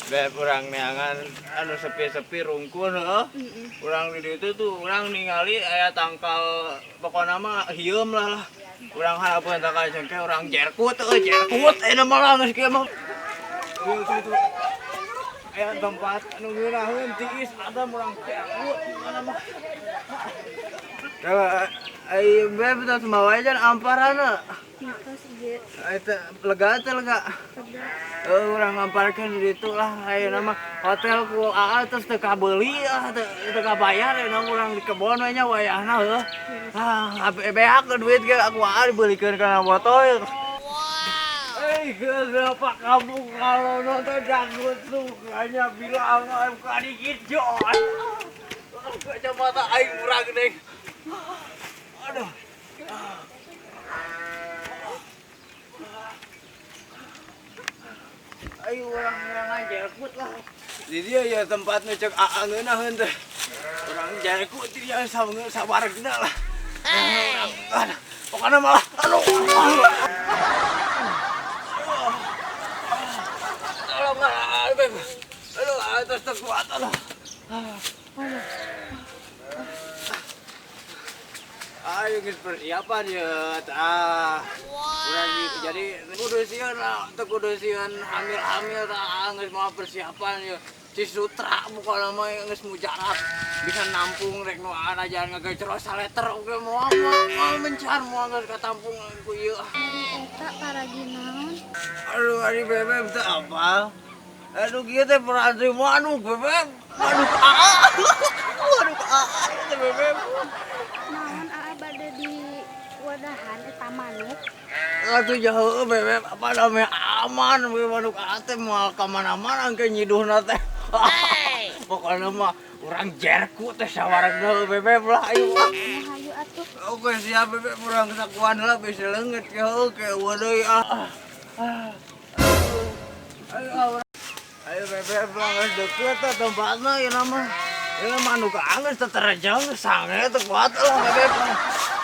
Beb urang neangan anu sepi-sepi rungkun heuh. Urang di ditu tuh urang ningali aya tangkal pokona mah hieum lah. Urang harapan tangkal cengke urang jerkut jerkut aya mah geus kieu mah. Itu aya tempat anu ngeunaheun tiis ada urang jerkut mana mah. Ai beb tos mawa aja amparana. Eta lega teh lega. Urang ngamparkeun di ditu lah ayeuna mah hotel ku AA terus teu kabeuli teu kabayar ayeuna urang di kebon we nya wayahna heuh. Beak duit ge aku AA dibeulikeun kana botol. Kenapa kamu kalau nonton dangdut sukanya bilang ka dikit Jon? Kacamata aing urang geuning. Aduh. Ayo urang jerkut lah. Di dieu ya tempatnya cek AA ngeunaheun teh. Urang jerkut di dieu sabaregna lah. Pokona malah aduh. Tolong beb. Aduh atas teu kuat aduh. Ayo geus persiapan ya urang gitu jadi kudu sieun lah teu kudu sieun hamil-hamil tah geus moal persiapan ya si Sutra pokona mah geus mujarab bisa nampung rek nu anajan ngageceros saleter oge moal mencar moal geus katampung ku ieu. Eta paragi naon? Aduh ari bebeb teu apal. Aduh kieu teh perantri manuk bebeb. Manuk AA. Manuk AA teh bebeb. Naon aa bade di wadahan eta manuk? Atuh jauh bebeb apa namanya aman manuk AA teh moal ka mana-mana engke nyiduhna teh. Pokona mah urang jerku teh sawaregna bebeb lah ayo. Hayu atuh. Oke siap bebeb urang sakuan lah bisa leungeut heuh ke deui Ayo bebeb lah geus deukeut teh tempatna ieu mah. Ieu manuk AA geus teu terejang sange teu kuat lah bebeb.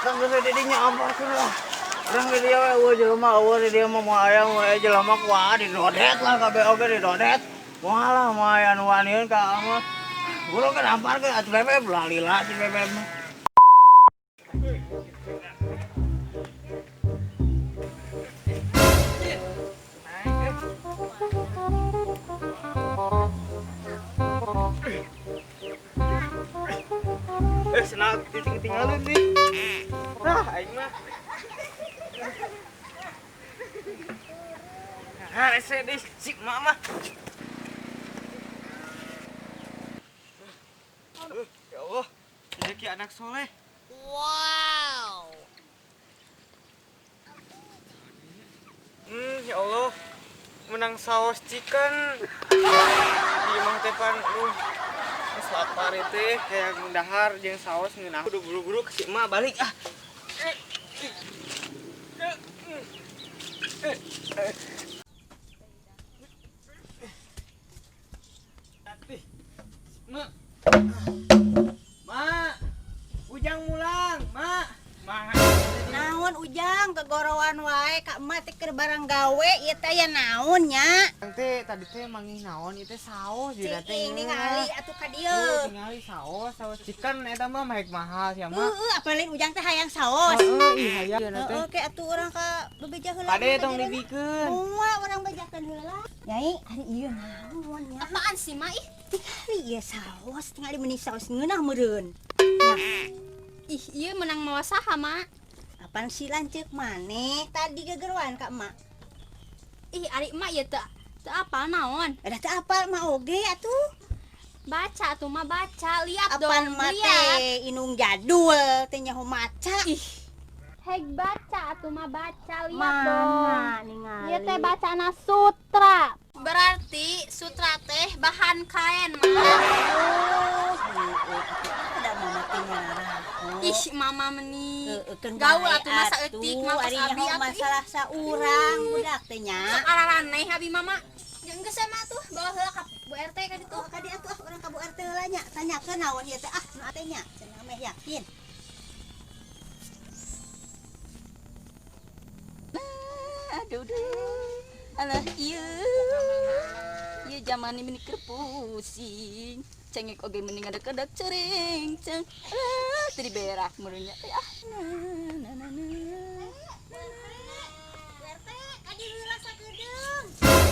Urang geus di dinya amparkeun lah. Urang di dieu we eueuh jelema eueuh di dieu mah moal aya jelema kumaha didodet lah kabeh oge didodet. Moal lah moal aya nu wanieun ka mah. Guru kan amparkeun atuh bebeb lah lila si bebeb mah. Senang tinggalin nih. Nah, aing mah. Nah, rese deh si mama. Ya Allah, rezeki anak soleh. Wow. Ya Allah, menang saus chicken. Di mah teh pan, lapar itu kayak dahar jeung saos ngeunah. Kudu buru-buru ke si emak balik ah. Mak, Ujang mulang, Mak. Naon Ujang kegorowan wae Kak emak teh keur barang gawe ieu teh aya naon nya? Teh tadi teh manggih naon ieu teh saos jadi teh. Cing ningali atuh ka dieu. Ningali saos chicken eta mah maek mahal sia mah. Apalin Ujang teh hayang saos. Ih hayang teh. Oke atuh urang ka bebeja heula. Kade tong dibikeun. Moal urang bejakeun heula. Nyai ari ieu naon nya? Apaan sih, Ma? Tingali ieu saos, tingali meuni saos ngeunah meureun. Ih, ieu menang mawa saha, Ma? Apaan sih lanceuk maneh? Tadi gegeruan ka emak. Ih, ari emak ieu teu apal naon? Ada teh apal mah oge atuh. Baca tuh, Ma, baca. Lihat Apaan dong, mah lihat. teh inung jadul teh nyaho maca. Ih. Heg baca tuh, Ma, baca. Lihat Mana dong. ningali? Ieu teh bacana sutra. Berarti sutra teh bahan kain, Ma. Ada mama teh ngarah. Ih, mama meni. Keun Gaul bae atuh masa eutik mah pas ari abi nyaho atuh. masalah saurang budak teh nya. Sok araraneh abi mama. Jeung geus mah tuh bawa heula ka Bu RT ka ditu. Oh kadi atuh urang ka Bu RT heula nya tanyakeun naon ieu teh nu teh nya cenah meh yakin. Aduh duh. Alah iya. Iya zaman ini mikir pusing. Cengek oge mending ada kedak cering ceng. Tadi berak merenya teh ah.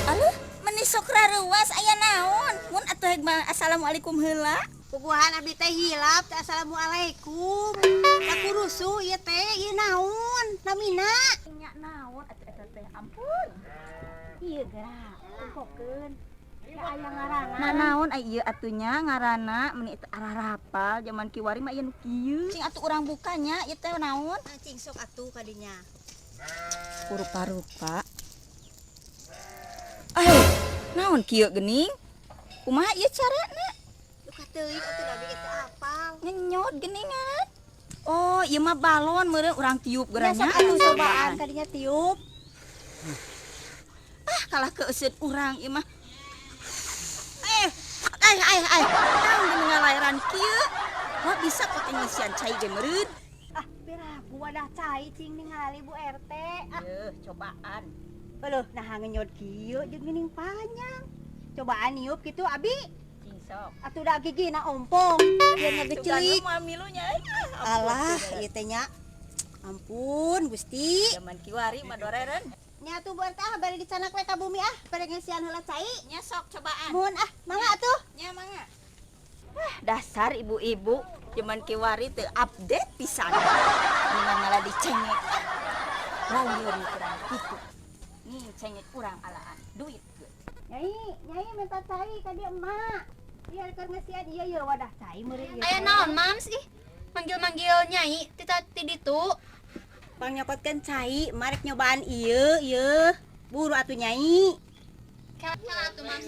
Aluh, menisok raruas aya naon? Mun atuh assalamualaikum heula. Puguhan abdi teh hilap teh assalamualaikum. Laku rusuh ieu teh ieu naon? Namina. Nya naon atuh eta teh ampun. Ieu gerak. Tungkokeun. Ya aya ngaranna. Nah naon ieu atunya ngaranna meni eta ararapal zaman kiwari mah ieu nu kieu. Cing atuh urang bukanya ieu teh naon? Cing sok atuh kadinya. Rupa-rupa. Naon kieu geuning? Kumaha ieu carana? Luka teuing atuh da bieu teh apal. Nyenyot geuningan. Oh, ieu mah balon meureun urang tiup geuranya. Sok atuh cobaan kadinya tiup. Ah, kalah keuseut urang ieu mah. Naon geuning ngalairan kieu? Wah bisa kok ngisian cai ge meureun. Ah, biraku wadah cai cing ningali Bu RT. Ah, Cobaan. Beueuh nah ngenyot kieu jeung geuning panjang. Cobaan niup kitu abi. Cing sok. Atuh da gigina ompong. Biar ngagecelik. Mamilunya. Alah, ieu teh nya. Ampun, Gusti. Zaman kiwari mah doreren. Nya tuh buat bari dicanak we ka bumi bari ngesian heula cai. Nya sok cobaan. Mun mangga atuh. Nya mangga. Dasar ibu-ibu zaman kiwari teu update pisan. Dengan ngalah dicengek. Lain kurang kitu. Nih cengek kurang alaan. Duit ge. Nyai minta cai ka dieu emak. Biar keur ngesian ieu ye wadah cai meureun ieu. Aya naon mams ih? Manggil-manggil nyai ti ditu. Pangnyokotkeun cai, marek nyobaan ieu. Buru atuh nyai. Kela tuh mams.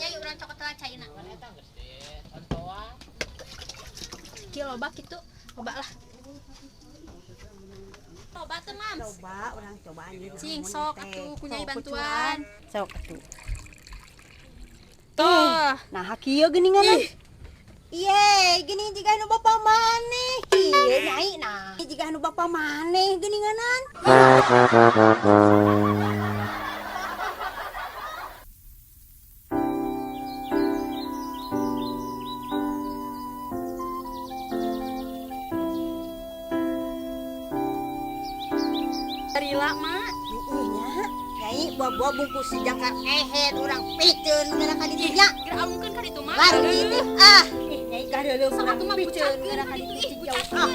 Nyai urang cokot teh caina. Kieu loba kitu. Loba lah. Loba teh mams. Coba urang cobaan ieu. Cing sok atuh ku nyai bantuan. Sok atuh. Toh. Nah kieu geuningan. Iye, gini jika anu bapa maneh. Kieu nyai nah. Jika anu bapa maneh geuninganan. Rila mak. Nya. Nyai buah-buah bungkus jangkar ehet urang piceun geura ka ditu nya. Geura amungkeun ka ditu mah. Laru kitu. Nyai gadeuleuh urang piceun geura ka ditu jauh.